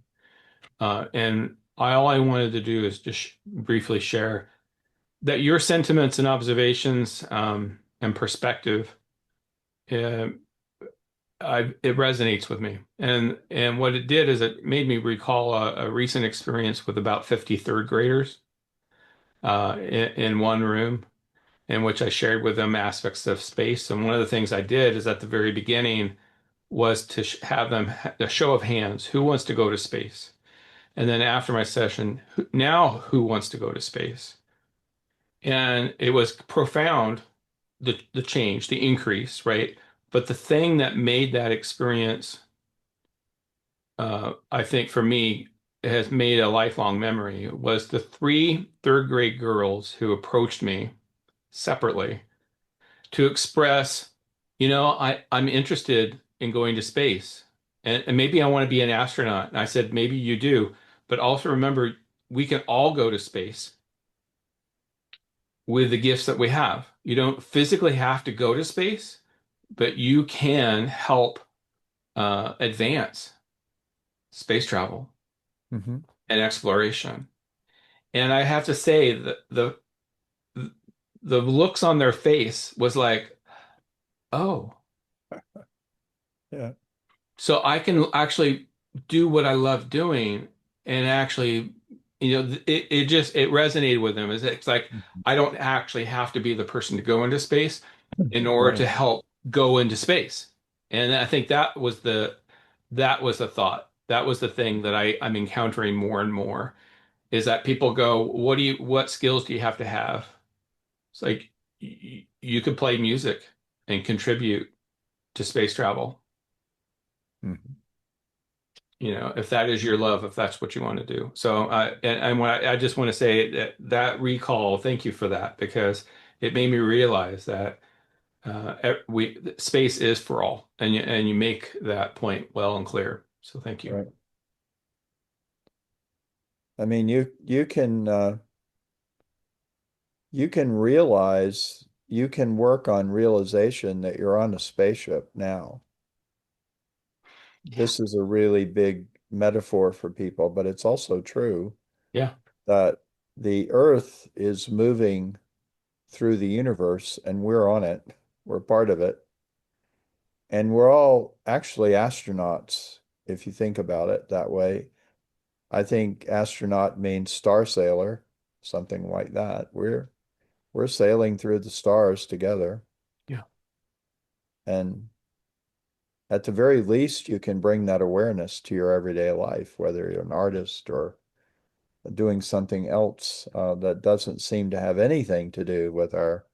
And all I wanted to do is just briefly share that your sentiments and observations and perspective, uh, it resonates with me. And what it did is it made me recall a recent experience with about 50 third graders in one room in which I shared with them aspects of space. And one of the things I did is at the very beginning was to have them a show of hands. Who wants to go to space? And then after my session, now who wants to go to space? And it was profound, the change, the increase, right? But the thing that made that experience, I think for me, has made a lifelong memory was the three third grade girls who approached me separately to express, I'm interested in going to space and maybe I want to be an astronaut. And I said, maybe you do, but also remember, we can all go to space with the gifts that we have. You don't physically have to go to space, but you can help advance space travel Hmm. and exploration. And I have to say that the looks on their face was like, oh, Yeah. so I can actually do what I love doing and actually, it resonated with them. It's like I don't actually have to be the person to go into space in order to Right. help go into space. And I think that was the thought. That was the thing that I'm encountering more and more is that people go, what skills do you have to have? It's like you could play music and contribute to space travel, Mhm. if that is your love, if that's what you want to do. So, and what I just want to say that recall, thank you for that, because it made me realize that space is for all, and you make that point well and clear. So thank you. Right. I mean, you can realize, you can work on realization that you're on a spaceship now. Yeah. This is a really big metaphor for people, but it's also true Yeah. that the Earth is moving through the universe and we're on it. We're part of it. And we're all actually astronauts, if you think about it that way. I think astronaut means star sailor, something like that. We're sailing through the stars together. Yeah. And at the very least, you can bring that awareness to your everyday life, whether you're an artist or doing something else that doesn't seem to have anything to do with our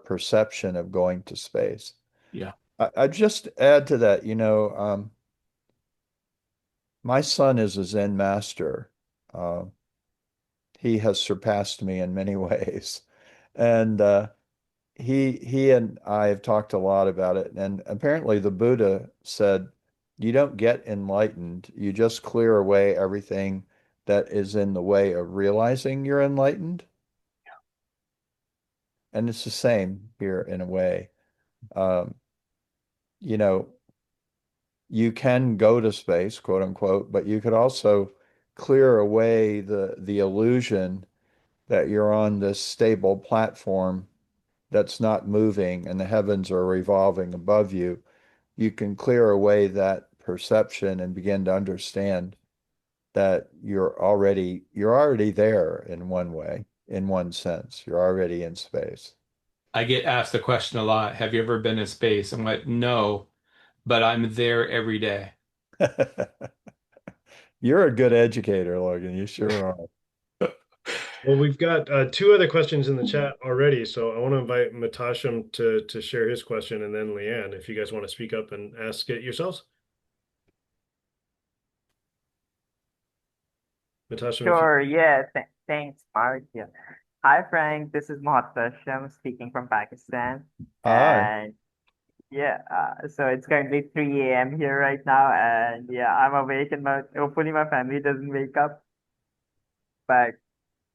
perception of going to space. Yeah. I just add to that, my son is a Zen master. Uh, he has surpassed me in many ways, and he and I have talked a lot about it. And apparently, the Buddha said, "You don't get enlightened; you just clear away everything that is in the way of realizing you're enlightened." And it's the same here in a way. Um, you know, you can go to space, quote unquote, but you could also clear away the illusion that you're on this stable platform that's not moving and the heavens are revolving above you. You can clear away that perception and begin to understand that you're already there in one way, in one sense. You're already in space. I get asked the question a lot. Have you ever been in space? I'm like, no, but I'm there every day. You're a good educator, Logan. You sure are. Well, we've got two other questions in the chat already, so I want to invite Matasham to share his question, and then Leanne, if you guys want to speak up and ask it yourselves. Matasham, if you Sure, yeah, thanks, Mark. Yeah. Hi, Frank. This is Mohtassim speaking from Pakistan. Hi. And yeah, so it's currently 3 a.m. here right now. And yeah, I'm awake and hopefully my family doesn't wake up. But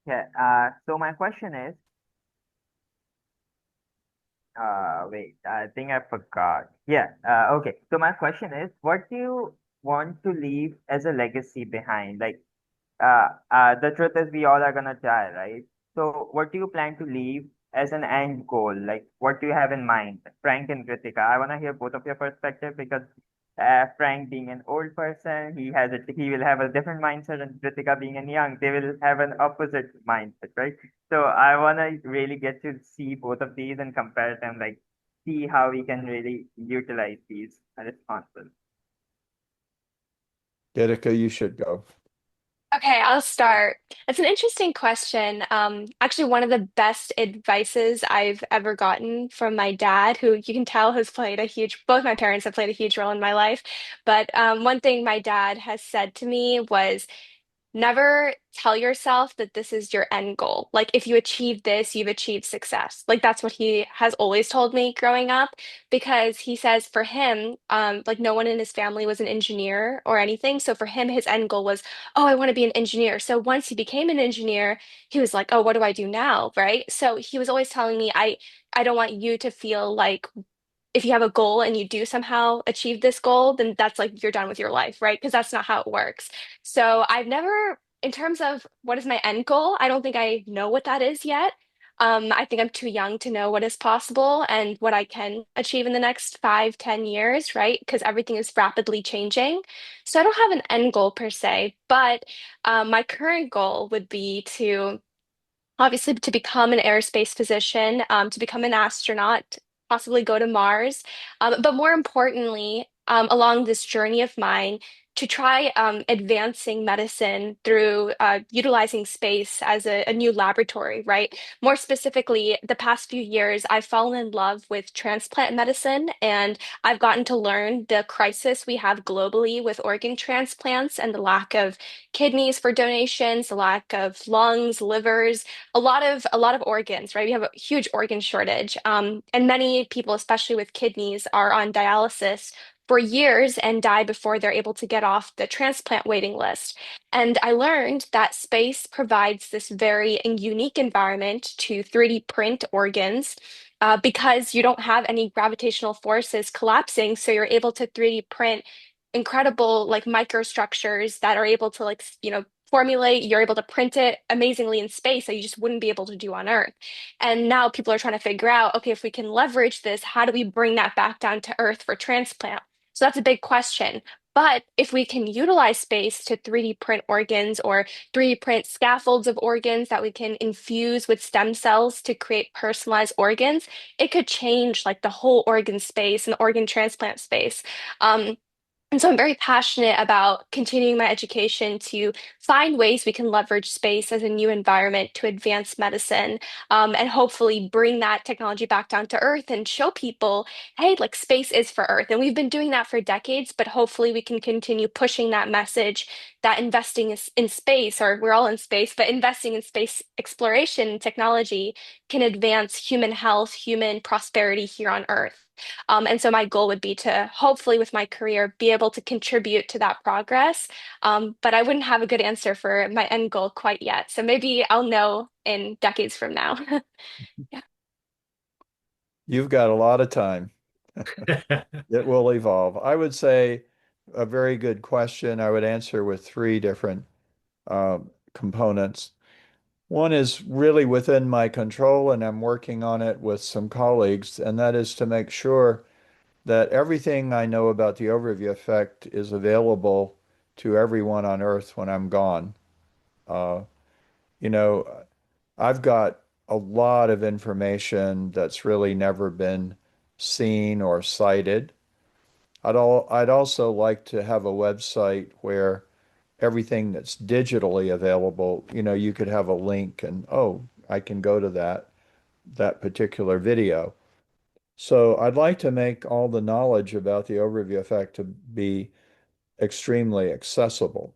yeah, so my question is, wait, I think I forgot. Yeah, okay. So my question is, what do you want to leave as a legacy behind? Like, the truth is we all are gonna die, right? So what do you plan to leave as an end goal? Like what do you have in mind? Frank and Kritika, I wanna hear both of your perspective because Frank being an old person, he will have a different mindset, and Kritika being a young, they will have an opposite mindset, right? So I wanna really get to see both of these and compare them, like see how we can really utilize these responses. Gitika, you should go. Okay, I'll start. It's an interesting question. Actually, one of the best advices I've ever gotten from my dad, who you can tell has played a both my parents have played a huge role in my life. But one thing my dad has said to me was, never tell yourself that this is your end goal. Like, if you achieve this, you've achieved success. Like, that's what he has always told me growing up, because he says for him, like, no one in his family was an engineer or anything. So for him, his end goal was, oh, I want to be an engineer. So once he became an engineer, he was like, oh, what do I do now? Right. So he was always telling me, I don't want you to feel like if you have a goal and you do somehow achieve this goal, then that's like you're done with your life, right? Because that's not how it works. So I've never, in terms of what is my end goal, I don't think I know what that is yet. I think I'm too young to know what is possible and what I can achieve in the next 5, 10 years, right? Because everything is rapidly changing. So I don't have an end goal per se, but my current goal would be to obviously to become an aerospace physician, to become an astronaut, possibly go to Mars. But more importantly, along this journey of mine, to try advancing medicine through utilizing space as a new laboratory, right? More specifically, the past few years, I've fallen in love with transplant medicine, and I've gotten to learn the crisis we have globally with organ transplants and the lack of kidneys for donations, the lack of lungs, livers, a lot of organs, right? We have a huge organ shortage, and many people, especially with kidneys, are on dialysis for years and die before they're able to get off the transplant waiting list. And I learned that space provides this very unique environment to 3D print organs. Because you don't have any gravitational forces collapsing, so you're able to 3D print incredible like microstructures that are able to formulate, you're able to print it amazingly in space that you just wouldn't be able to do on Earth. And now people are trying to figure out, okay, if we can leverage this, how do we bring that back down to Earth for transplant? So that's a big question. But if we can utilize space to 3D print organs or 3D print scaffolds of organs that we can infuse with stem cells to create personalized organs, it could change like the whole organ space and organ transplant space. Um, and so I'm very passionate about continuing my education to find ways we can leverage space as a new environment to advance medicine, and hopefully bring that technology back down to Earth and show people, hey, like space is for Earth. And we've been doing that for decades, but hopefully we can continue pushing that message that investing in space, or we're all in space, but investing in space exploration and technology can advance human health, human prosperity here on Earth. And so my goal would be to hopefully with my career be able to contribute to that progress. But I wouldn't have a good answer for my end goal quite yet. So maybe I'll know in decades from now. Yeah. You've got a lot of time. It will evolve. I would say a very good question. I would answer with three different components. One is really within my control, and I'm working on it with some colleagues, and that is to make sure that everything I know about the overview effect is available to everyone on Earth when I'm gone. Uh, you know, I've got a lot of information that's really never been seen or cited. I'd also like to have a website where everything that's digitally available, you could have a link and, oh, I can go to that particular video. So I'd like to make all the knowledge about the overview effect to be extremely accessible.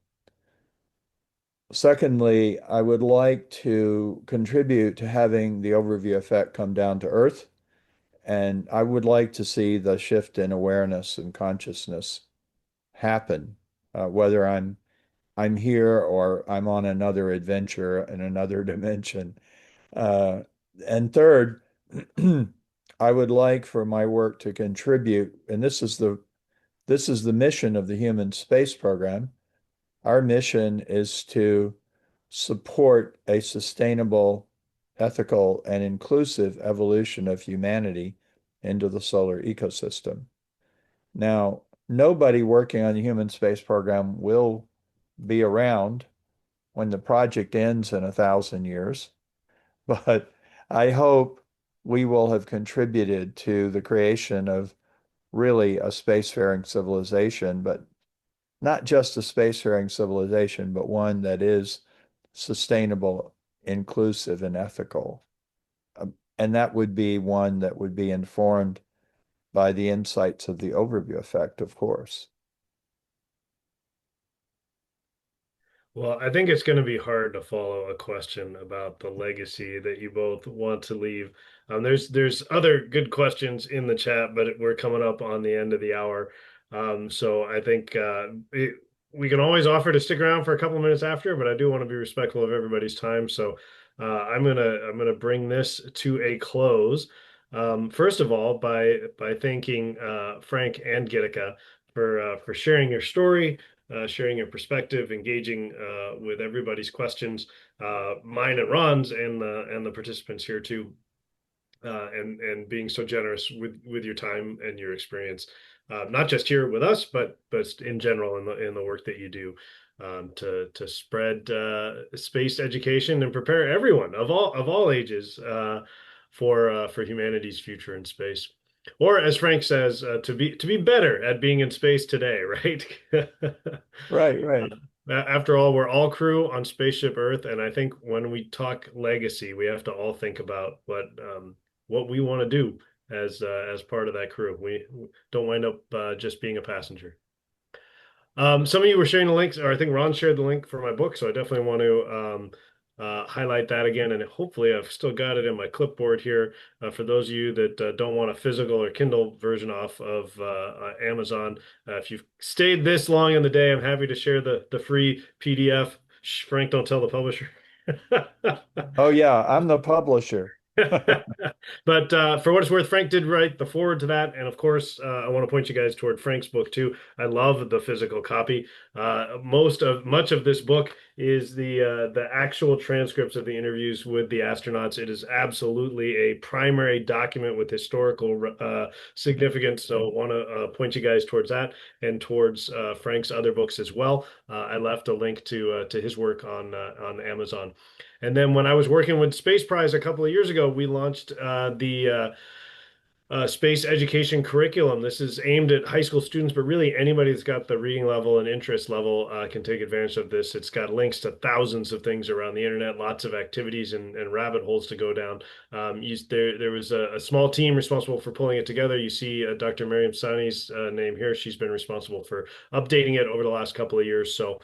Secondly, I would like to contribute to having the overview effect come down to Earth, and I would like to see the shift in awareness and consciousness happen, whether I'm here or I'm on another adventure in another dimension. Uh, and third, I would like for my work to contribute, and this is the mission of the human space program. Our mission is to support a sustainable, ethical, and inclusive evolution of humanity into the solar ecosystem. Now, nobody working on the human space program will be around when the project ends in 1,000 years, but I hope we will have contributed to the creation of really a spacefaring civilization, but not just a spacefaring civilization, but one that is sustainable, inclusive, and ethical. And that would be one that would be informed by the insights of the overview effect, of course. Well, I think it's going to be hard to follow a question about the legacy that you both want to leave. There's other good questions in the chat, but we're coming up on the end of the hour. So I think we can always offer to stick around for a couple of minutes after, but I do want to be respectful of everybody's time. So I'm gonna bring this to a close. First of all, by thanking Frank and Gitika for sharing your story, sharing your perspective, engaging with everybody's questions, mine and Ron's, and the participants here too, and being so generous with your time and your experience, not just here with us, but in general in the work that you do, to spread space education and prepare everyone of all ages for humanity's future in space. Or as Frank says, to be better at being in space today, right? Right, right. After all, we're all crew on Spaceship Earth, and I think when we talk legacy, we have to all think about what we want to do as part of that crew. We don't wind up just being a passenger. Some of you were sharing the links, or I think Ron shared the link for my book, so I definitely want to highlight that again. And hopefully, I've still got it in my clipboard here. For those of you that don't want a physical or Kindle version off of Amazon, if you've stayed this long in the day, I'm happy to share the free PDF. Shh, Frank, don't tell the publisher. Oh, yeah, I'm the publisher. But for what it's worth, Frank did write the forward to that, and of course, I want to point you guys toward Frank's book too. I love the physical copy. Much of this book is the actual transcripts of the interviews with the astronauts. It is absolutely a primary document with historical significance. So I want to point you guys towards that and towards Frank's other books as well. I left a link to his work on Amazon. And then when I was working with Space Prize a couple of years ago, we launched the space education curriculum. This is aimed at high school students, but really anybody that's got the reading level and interest level can take advantage of this. It's got links to thousands of things around the internet, lots of activities and rabbit holes to go down. There was a small team responsible for pulling it together. You see Dr. Miriam Sani's name here. She's been responsible for updating it over the last couple of years. So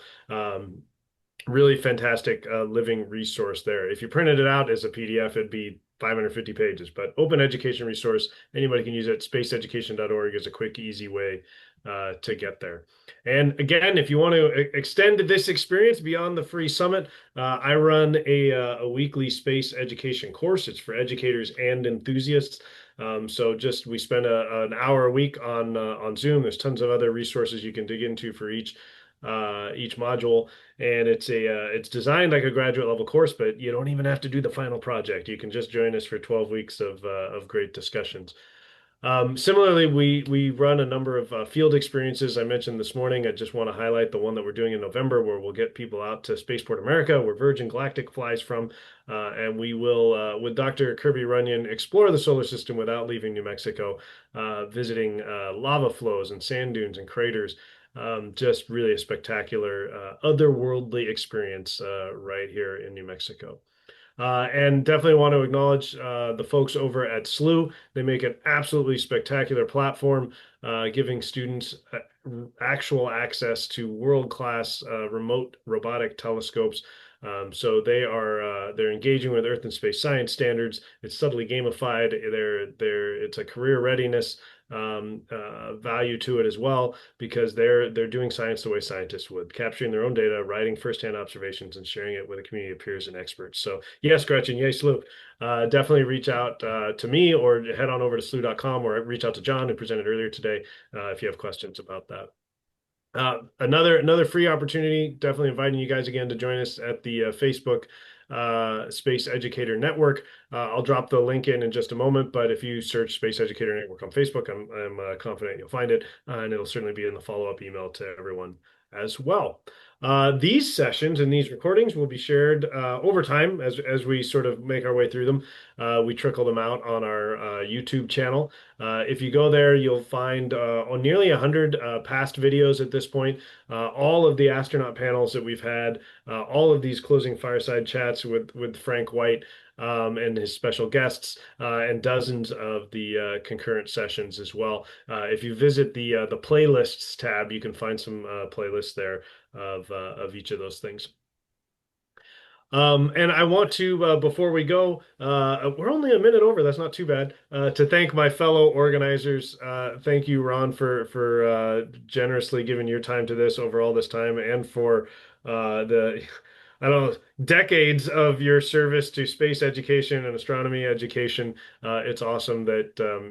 really fantastic living resource there. If you printed it out as a PDF, it'd be 550 pages, but open education resource, anybody can use it. Spaceeducation.org is a quick, easy way to get there. And again, if you want to extend this experience beyond the free summit, I run a weekly space education course. It's for educators and enthusiasts. So just we spend an hour a week on Zoom. There's tons of other resources you can dig into for each module, and it's designed like a graduate level course, but you don't even have to do the final project. You can just join us for 12 weeks of great discussions. Similarly, we run a number of field experiences I mentioned this morning. I just want to highlight the one that we're doing in November, where we'll get people out to Spaceport America, where Virgin Galactic flies from, and we will, with Dr. Kirby Runyon, explore the solar system without leaving New Mexico, visiting lava flows and sand dunes and craters. Just really a spectacular, otherworldly experience right here in New Mexico. And definitely want to acknowledge the folks over at SLU. They make an absolutely spectacular platform, giving students actual access to world-class remote robotic telescopes. So they're engaging with Earth and space science standards. It's subtly gamified. It's a career readiness value to it as well, because they're doing science the way scientists would, capturing their own data, writing firsthand observations, and sharing it with a community of peers and experts. So yes, Gretchen, yay, SLU. Definitely reach out to me, or head on over to slu.com, or reach out to John, who presented earlier today, if you have questions about that. Another free opportunity, definitely inviting you guys again to join us at the Facebook Space Educator Network. I'll drop the link in just a moment, but if you search Space Educator Network on Facebook, I'm confident you'll find it, and it'll certainly be in the follow-up email to everyone as well. These sessions and these recordings will be shared over time as we sort of make our way through them. We trickle them out on our YouTube channel. If you go there, you'll find on nearly 100 past videos at this point, all of the astronaut panels that we've had, all of these closing fireside chats with Frank White and his special guests, and dozens of the concurrent sessions as well. If you visit the playlists tab, you can find some playlists there of each of those things. And I want to, before we go, we're only a minute over. That's not too bad. To thank my fellow organizers. Thank you, Ron, for generously giving your time to this over all this time, and for the, I don't know, decades of your service to space education and astronomy education. It's awesome that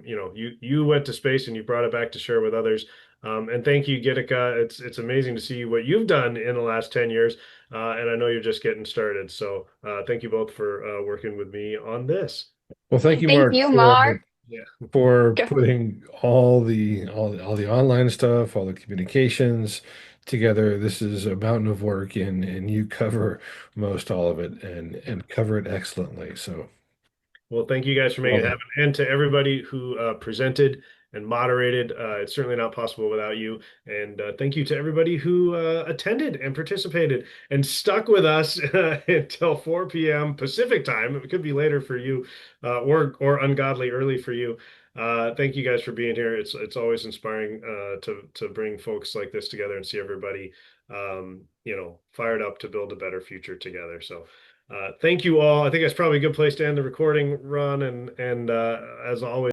you went to space and you brought it back to share with others. And thank you, Gitika. It's amazing to see what you've done in the last 10 years. And I know you're just getting started. So thank you both for working with me on this. Well, thank you, Thank Mark, you, Mark. Yeah. for putting all the online stuff, all the communications together. This is a mountain of work, and you cover most all of it and cover it excellently. So, Well, thank you guys for making well it done. happen. And to everybody who presented and moderated, it's certainly not possible without you. And thank you to everybody who attended and participated and stuck with us until 4 p.m. Pacific time. It could be later for you, or ungodly early for you. Thank you guys for being here. It's always inspiring to bring folks like this together and see everybody fired up to build a better future together. So thank you all. I think that's probably a good place to end the recording, Ron, and as always.